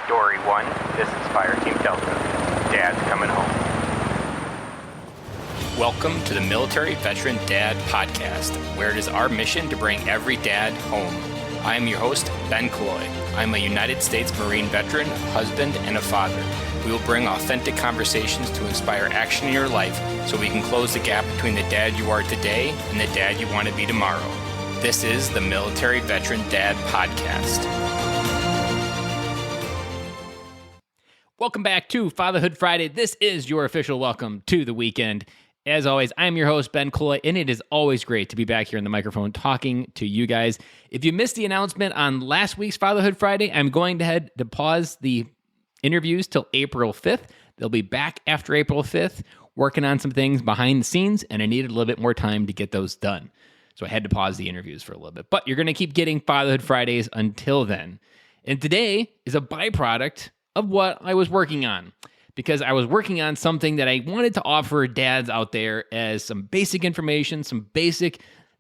Dory 1, this is Fireteam Delta. Dad's coming home. Welcome to the Military Veteran Dad Podcast, where it is our mission to bring every dad home. I am your host, Ben Cloy. I'm a United States Marine veteran, husband, and a father. We will bring authentic conversations to inspire action in your life so we can close the gap between the dad you are today and the dad you want to be tomorrow. This is the Military Veteran Dad Podcast. Welcome back to Fatherhood Friday. This is your official welcome to the weekend. As always, I'm your host, Ben Cloy, and it is always great to be back here on the microphone talking to you guys. If you missed the announcement on last week's Fatherhood Friday, I'm going to pause the interviews till April 5th. They'll be back after April 5th, working on some things behind the scenes, and I needed a little bit more time to get those done. So I had to pause the interviews for a little bit. But you're going to keep getting Fatherhood Fridays until then. And today is a byproduct of what I was working on, because I was working on something that I wanted to offer dads out there as some basic information,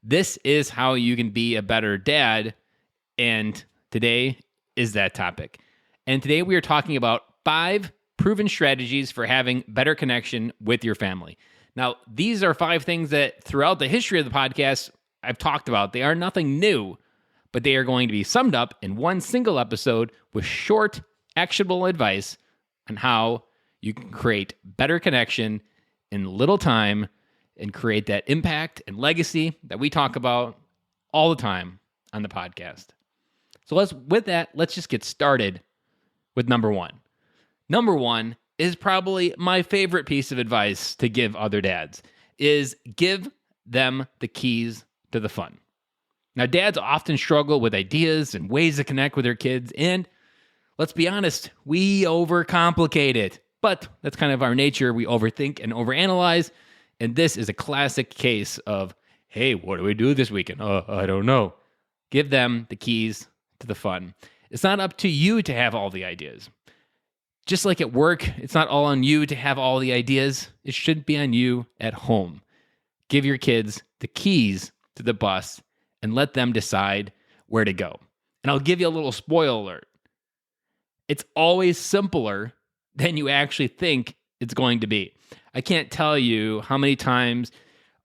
this is how you can be a better dad. And today is that topic. And today we are talking about 5 proven strategies for having better connection with your family. Now, these are 5 things that throughout the history of the podcast I've talked about. They are nothing new, but they are going to be summed up in one single episode with short, actionable advice on how you can create better connection in little time and create that impact and legacy that we talk about all the time on the podcast. So let's just get started with number 1. Number 1 is probably my favorite piece of advice to give other dads, is give them the keys to the fun. Now, dads often struggle with ideas and ways to connect with their kids, and let's be honest, we overcomplicate it. But that's kind of our nature. We overthink and overanalyze, and this is a classic case of, hey, what do we do this weekend? I don't know. Give them the keys to the fun. It's not up to you to have all the ideas. Just like at work, it's not all on you to have all the ideas. It should be on you at home. Give your kids the keys to the bus and let them decide where to go. And I'll give you a little spoiler alert. It's always simpler than you actually think it's going to be. I can't tell you how many times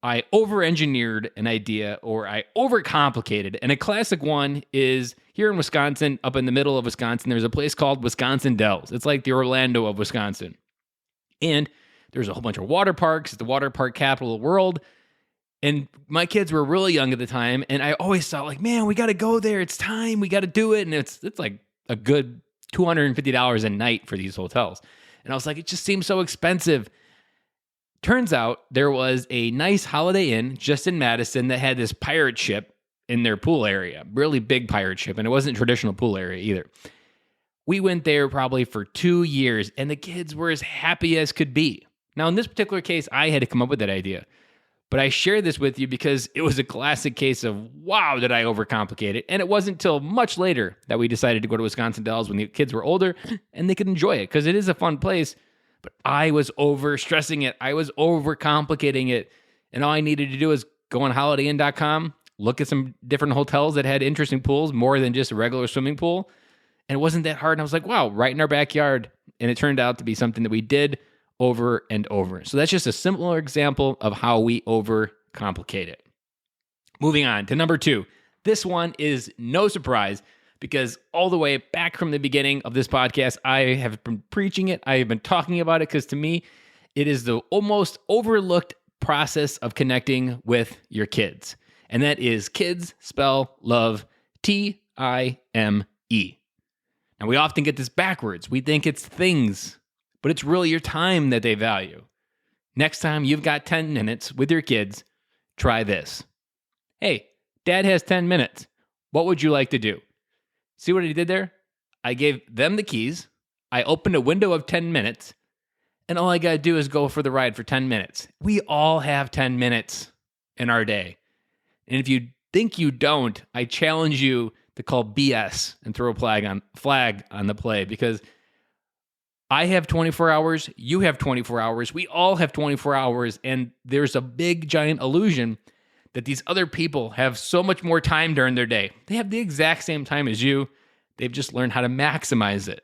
I over-engineered an idea or I overcomplicated. And a classic one is here in Wisconsin, up in the middle of Wisconsin, there's a place called Wisconsin Dells. It's like the Orlando of Wisconsin. And there's a whole bunch of water parks. It's the water park capital of the world. And my kids were really young at the time. And I always thought, like, man, we got to go there. It's time. We got to do it. And it's like a good $250 a night for these hotels. And I was like, it just seems so expensive. Turns out there was a nice Holiday Inn just in Madison that had this pirate ship in their pool area, really big pirate ship. And it wasn't a traditional pool area either. We went there probably for 2 years and the kids were as happy as could be. Now, in this particular case, I had to come up with that idea. But I share this with you because it was a classic case of, wow, did I overcomplicate it? And it wasn't until much later that we decided to go to Wisconsin Dells when the kids were older and they could enjoy it because it is a fun place. But I was over-stressing it. I was overcomplicating it. And all I needed to do was go on holidayinn.com, look at some different hotels that had interesting pools, more than just a regular swimming pool. And it wasn't that hard. And I was like, wow, right in our backyard. And it turned out to be something that we did over and over. So that's just a simpler example of how we overcomplicate it. Moving on to number 2. This one is no surprise because all the way back from the beginning of this podcast, I have been preaching it. I have been talking about it because to me, it is the almost overlooked process of connecting with your kids. And that is kids spell love Time. Now, we often get this backwards. We think it's things, but it's really your time that they value. Next time you've got 10 minutes with your kids, try this. Hey, Dad has 10 minutes. What would you like to do? See what I did there? I gave them the keys. I opened a window of 10 minutes. And all I got to do is go for the ride for 10 minutes. We all have 10 minutes in our day. And if you think you don't, I challenge you to call BS and throw a flag on the play because I have 24 hours, you have 24 hours, we all have 24 hours, and there's a big, giant illusion that these other people have so much more time during their day. They have the exact same time as you. They've just learned how to maximize it.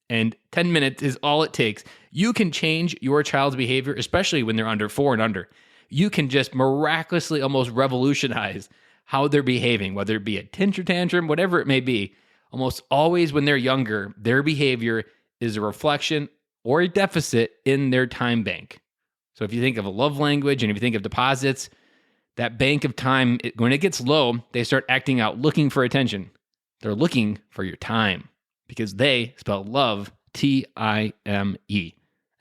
And 10 minutes is all it takes. You can change your child's behavior, especially when they're under 4 and under. You can just miraculously almost revolutionize how they're behaving, whether it be a tantrum, whatever it may be. Almost always when they're younger, their behavior is a reflection or a deficit in their time bank. So if you think of a love language and if you think of deposits, that bank of time, when it gets low, they start acting out, looking for attention. They're looking for your time because they spell love, Time. And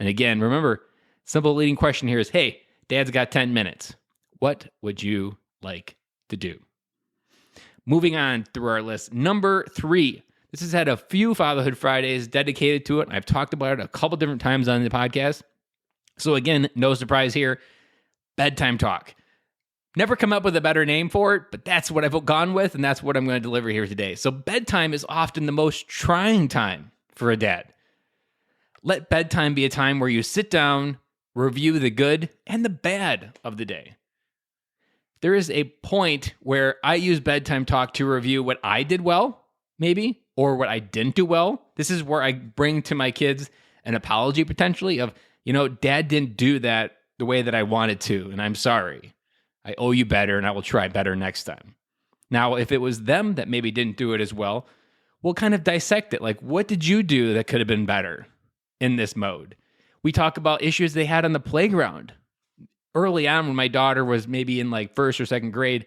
again, remember, simple leading question here is, hey, Dad's got 10 minutes. What would you like to do? Moving on through our list. Number 3. This has had a few Fatherhood Fridays dedicated to it. I've talked about it a couple different times on the podcast. So again, no surprise here. Bedtime talk. Never come up with a better name for it, but that's what I've gone with, and that's what I'm going to deliver here today. So bedtime is often the most trying time for a dad. Let bedtime be a time where you sit down, review the good and the bad of the day. There is a point where I use bedtime talk to review what I did well, maybe, or what I didn't do well. This is where I bring to my kids an apology potentially of, Dad didn't do that the way that I wanted to, and I'm sorry. I owe you better, and I will try better next time. Now, if it was them that maybe didn't do it as well, we'll kind of dissect it. Like, what did you do that could have been better in this mode? We talk about issues they had on the playground. Early on, when my daughter was maybe in like first or second grade,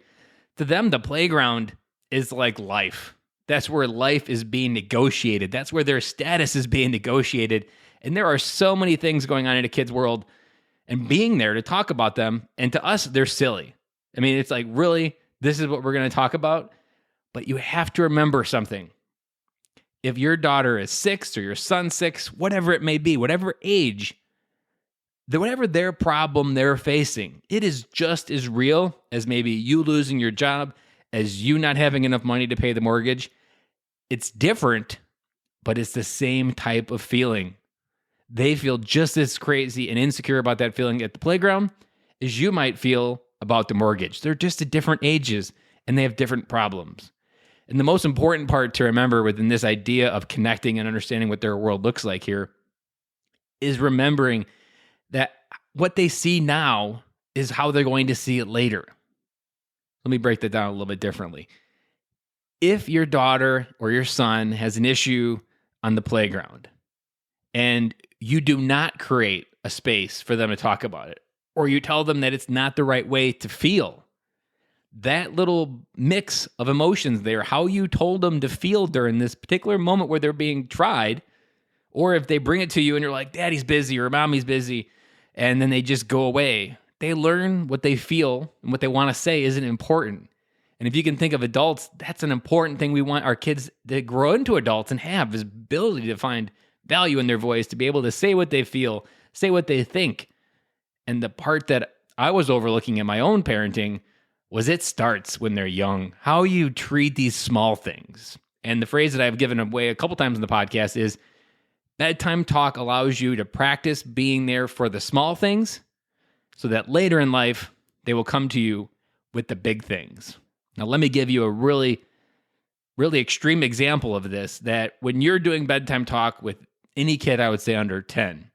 to them, the playground is like life. That's where life is being negotiated. That's where their status is being negotiated. And there are so many things going on in a kid's world, and being there to talk about them, and to us, they're silly. I mean, it's like, really, this is what we're going to talk about? But you have to remember something. If your daughter is 6 or your son's 6, whatever it may be, whatever age, whatever their problem they're facing, it is just as real as maybe you losing your job, as you not having enough money to pay the mortgage. It's different, but it's the same type of feeling. They feel just as crazy and insecure about that feeling at the playground as you might feel about the mortgage. They're just at different ages and they have different problems. And the most important part to remember within this idea of connecting and understanding what their world looks like here is remembering that what they see now is how they're going to see it later. Let me break that down a little bit differently. If your daughter or your son has an issue on the playground and you do not create a space for them to talk about it, or you tell them that it's not the right way to feel, that little mix of emotions there, how you told them to feel during this particular moment where they're being tried, or if they bring it to you and you're like, Daddy's busy or Mommy's busy, and then they just go away, they learn what they feel and what they want to say isn't important. And if you can think of adults, that's an important thing we want our kids to grow into adults and have, is ability to find value in their voice, to be able to say what they feel, say what they think. And the part that I was overlooking in my own parenting was it starts when they're young. How you treat these small things. And the phrase that I've given away a couple times in the podcast is bedtime talk allows you to practice being there for the small things so that later in life, they will come to you with the big things. Now, let me give you a really, really extreme example of this, that when you're doing bedtime talk with any kid, I would say under 10,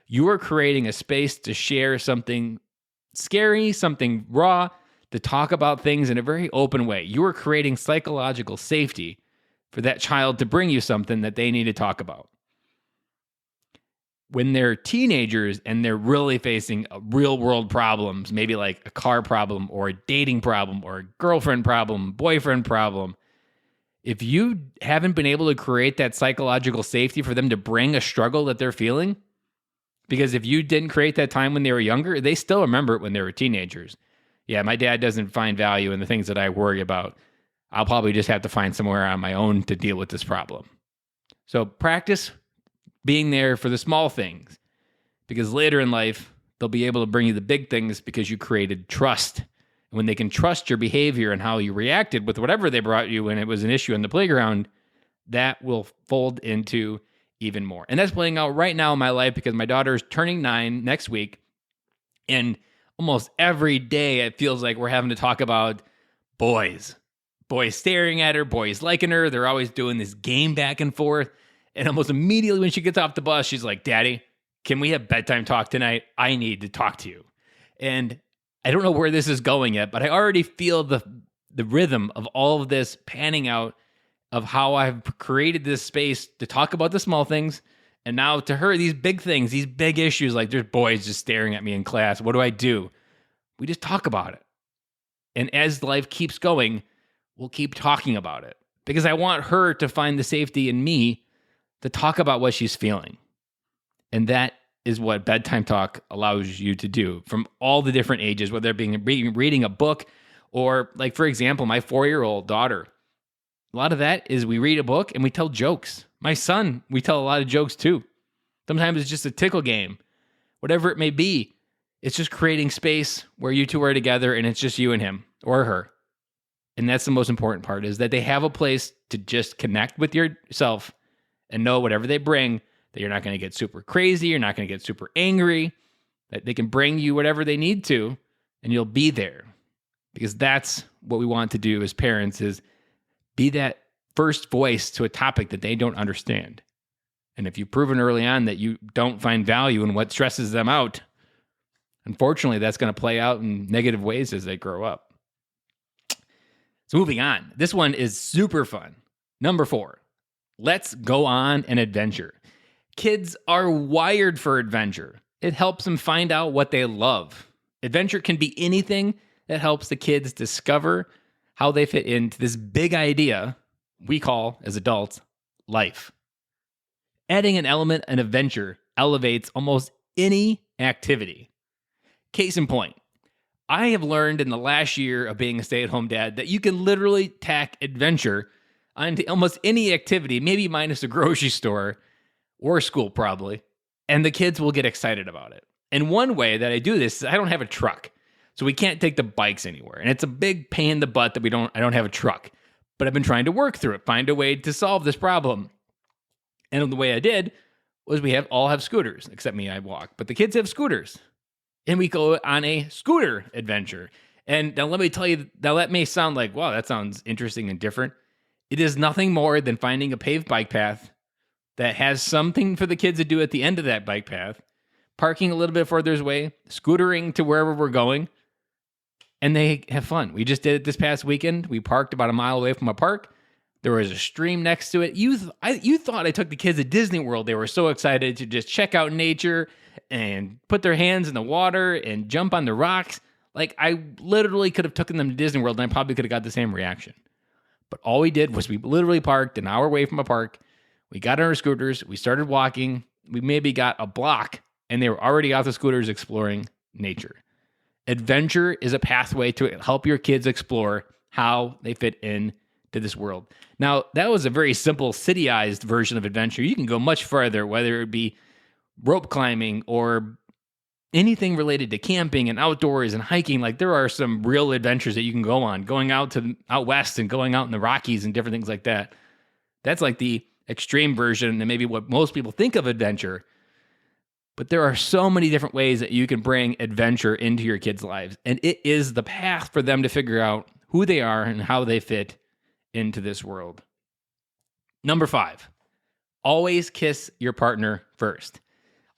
you are creating a space to share something scary, something raw, to talk about things in a very open way. You are creating psychological safety for that child to bring you something that they need to talk about. When they're teenagers and they're really facing real world problems, maybe like a car problem or a dating problem or a girlfriend problem, boyfriend problem, if you haven't been able to create that psychological safety for them to bring a struggle that they're feeling, because if you didn't create that time when they were younger, they still remember it when they were teenagers. Yeah, my dad doesn't find value in the things that I worry about. I'll probably just have to find somewhere on my own to deal with this problem. So practice being there for the small things, because later in life, they'll be able to bring you the big things because you created trust. And when they can trust your behavior and how you reacted with whatever they brought you when it was an issue in the playground, that will fold into even more. And that's playing out right now in my life because my daughter is turning 9 next week. And almost every day it feels like we're having to talk about boys staring at her, boys liking her. They're always doing this game back and forth. And almost immediately when she gets off the bus, she's like, Daddy, can we have bedtime talk tonight? I need to talk to you. And I don't know where this is going yet, but I already feel the rhythm of all of this panning out of how I've created this space to talk about the small things. And now to her, these big things, these big issues, like there's boys just staring at me in class. What do? We just talk about it. And as life keeps going, we'll keep talking about it because I want her to find the safety in me to talk about what she's feeling. And that is what bedtime talk allows you to do from all the different ages, whether it being reading a book or, like, for example, my 4-year-old daughter. A lot of that is we read a book and we tell jokes. My son, we tell a lot of jokes too. Sometimes it's just a tickle game, whatever it may be. It's just creating space where you two are together and it's just you and him or her. And that's the most important part, is that they have a place to just connect with yourself and know whatever they bring, that you're not going to get super crazy, you're not going to get super angry, that they can bring you whatever they need to, and you'll be there. Because that's what we want to do as parents, is be that first voice to a topic that they don't understand. And if you've proven early on that you don't find value in what stresses them out, unfortunately, that's going to play out in negative ways as they grow up. So moving on, this one is super fun. Number 4, let's go on an adventure. Kids are wired for adventure. It helps them find out what they love. Adventure can be anything that helps the kids discover how they fit into this big idea we call, as adults, life. Adding an element of adventure elevates almost any activity. Case in point, I have learned in the last year of being a stay-at-home dad that you can literally tack adventure onto almost any activity, maybe minus a grocery store or school probably, and the kids will get excited about it. And one way that I do this is I don't have a truck, so we can't take the bikes anywhere. And it's a big pain in the butt that I don't have a truck. But I've been trying to work through it, find a way to solve this problem. And the way I did was we all have scooters, except me, I walk. But the kids have scooters. And we go on a scooter adventure. And now let me tell you, now that may sound like, wow, that sounds interesting and different. It is nothing more than finding a paved bike path that has something for the kids to do at the end of that bike path, parking a little bit further away, scootering to wherever we're going, and they have fun. We just did it this past weekend. We parked about a mile away from a park. There was a stream next to it. You thought I took the kids to Disney World. They were so excited to just check out nature and put their hands in the water and jump on the rocks. Like, I literally could have taken them to Disney World and I probably could have got the same reaction. But all we did was we literally parked an hour away from a park. We got on our scooters. We started walking. We maybe got a block and they were already off the scooters exploring nature. Adventure is a pathway to help your kids explore how they fit in to this world. Now, that was a very simple cityized version of adventure. You can go much further, whether it be rope climbing or anything related to camping and outdoors and hiking. Like, there are some real adventures that you can go on, going out west and going out in the Rockies and different things like that. That's like the extreme version and maybe what most people think of adventure. But there are so many different ways that you can bring adventure into your kids' lives. And it is the path for them to figure out who they are and how they fit into this world. Number 5, always kiss your partner first.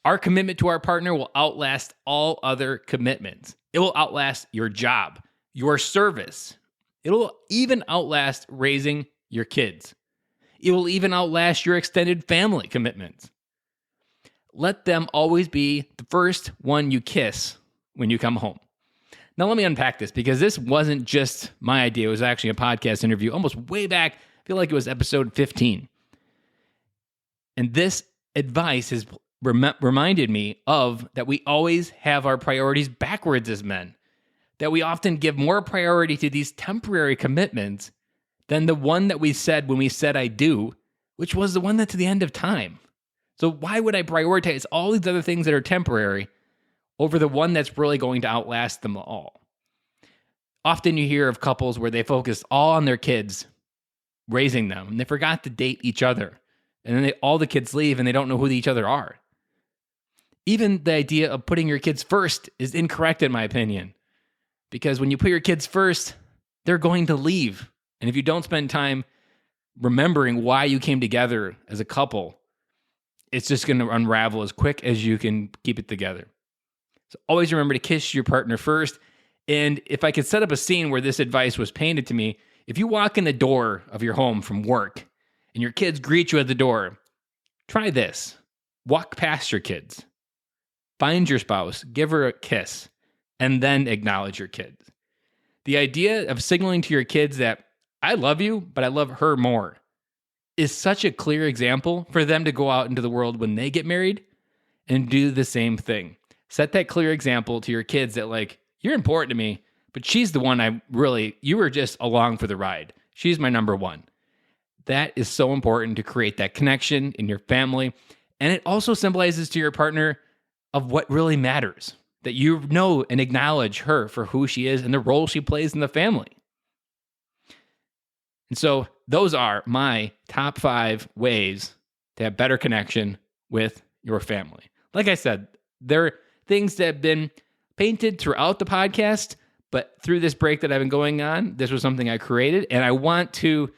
Our commitment to our partner will outlast all other commitments. It will outlast your job, your service. It will even outlast raising your kids. It will even outlast your extended family commitments. Let them always be the first one you kiss when you come home. Now, let me unpack this, because this wasn't just my idea. It was actually a podcast interview almost way back. I feel like it was episode 15. And this advice has reminded me of that we always have our priorities backwards as men, that we often give more priority to these temporary commitments than the one that we said when we said I do, which was the one that's the end of time. So why would I prioritize all these other things that are temporary over the one that's really going to outlast them all? Often you hear of couples where they focus all on their kids, raising them, and they forgot to date each other. And then all the kids leave and they don't know who each other are. Even the idea of putting your kids first is incorrect in my opinion. Because when you put your kids first, they're going to leave. And if you don't spend time remembering why you came together as a couple, it's just going to unravel as quick as you can keep it together. So always remember to kiss your partner first. And if I could set up a scene where this advice was painted to me, if you walk in the door of your home from work and your kids greet you at the door, try this. Walk past your kids. Find your spouse, give her a kiss, and then acknowledge your kids. The idea of signaling to your kids that I love you, but I love her more is such a clear example for them to go out into the world when they get married and do the same thing. Set that clear example to your kids that, like, you're important to me, but she's the one you were just along for the ride. She's my number one. That is so important to create that connection in your family. And it also symbolizes to your partner of what really matters, that you know and acknowledge her for who she is and the role she plays in the family. And so those are my top 5 ways to have better connection with your family. Like I said, they're things that have been painted throughout the podcast, but through this break that I've been going on, this was something I created, and I want to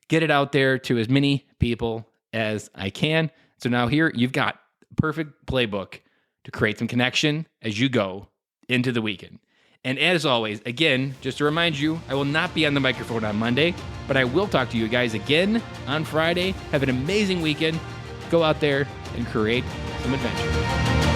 get it out there to as many people as I can. So now here you've got a perfect playbook to create some connection as you go into the weekend. And as always, again, just to remind you, I will not be on the microphone on Monday, but I will talk to you guys again on Friday. Have an amazing weekend. Go out there and create some adventure.